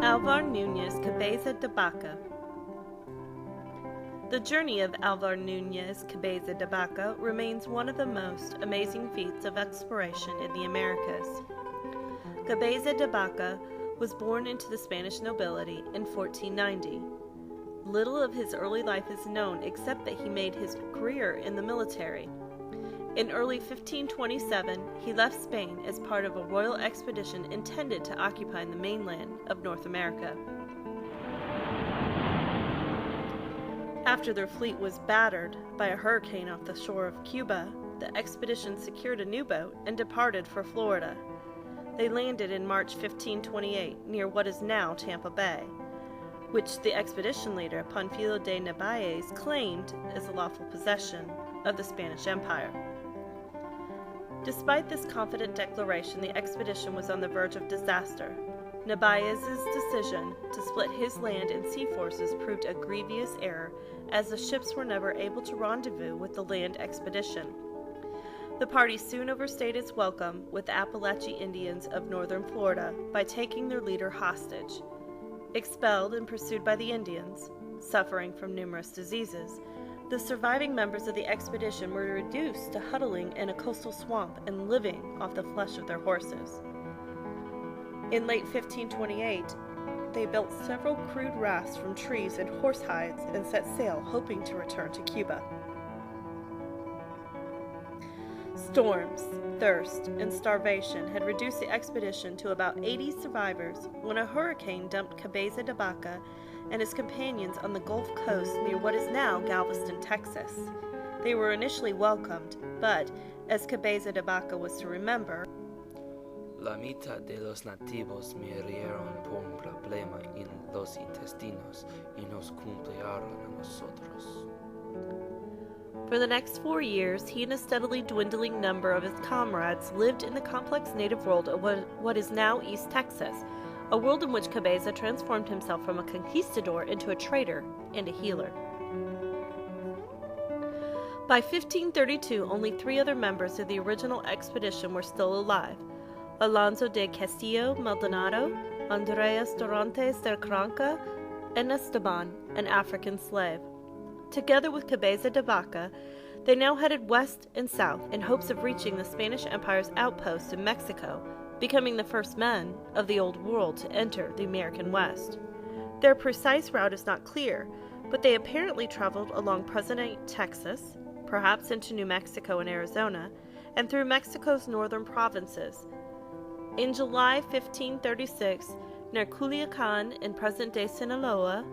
Alvar Núñez Cabeza de Vaca. The journey of Alvar Núñez Cabeza de Vaca remains one of the most amazing feats of exploration in the Americas. Cabeza de Vaca was born into the Spanish nobility in 1490. Little of his early life is known except that he made his career in the military. In early 1527, he left Spain as part of a royal expedition intended to occupy the mainland of North America. After their fleet was battered by a hurricane off the shore of Cuba, the expedition secured a new boat and departed for Florida. They landed in March 1528 near what is now Tampa Bay, which the expedition leader Panfilo de Narváez claimed as a lawful possession of the Spanish Empire. Despite this confident declaration, the expedition was on the verge of disaster. Narváez's decision to split his land and sea forces proved a grievous error, as the ships were never able to rendezvous with the land expedition. The party soon overstayed its welcome with the Appalachian Indians of northern Florida by taking their leader hostage. Expelled and pursued by the Indians, suffering from numerous diseases, the surviving members of the expedition were reduced to huddling in a coastal swamp and living off the flesh of their horses. In late 1528, they built several crude rafts from trees and horse hides and set sail, hoping to return to Cuba. Storms, thirst, and starvation had reduced the expedition to about 80 survivors when a hurricane dumped Cabeza de Vaca and his companions on the Gulf Coast near what is now Galveston, Texas. They were initially welcomed, but, as Cabeza de Vaca was to remember, La mitad de los nativos murieron por un problema en los intestinos y nos cumplieron a nosotros. For the next 4 years, he and a steadily dwindling number of his comrades lived in the complex native world of what is now East Texas, a world in which Cabeza transformed himself from a conquistador into a trader and a healer. By 1532, only 3 other members of the original expedition were still alive: Alonso de Castillo Maldonado, Andreas Dorantes de Carranca, and Esteban, an African slave. Together with Cabeza de Vaca, they now headed west and south in hopes of reaching the Spanish Empire's outposts in Mexico, becoming the first men of the Old World to enter the American West. Their precise route is not clear, but they apparently traveled along present-day Texas, perhaps into New Mexico and Arizona, and through Mexico's northern provinces. In July 1536, near Culiacan in present-day Sinaloa,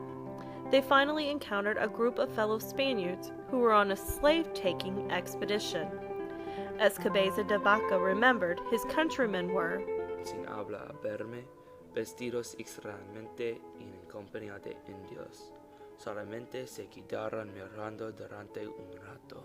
they finally encountered a group of fellow Spaniards who were on a slave-taking expedition. As Cabeza de Vaca remembered, his countrymen were sin habla verme, vestidos extrañamente en compañía de indios. Solamente se quedaron mirando durante un rato.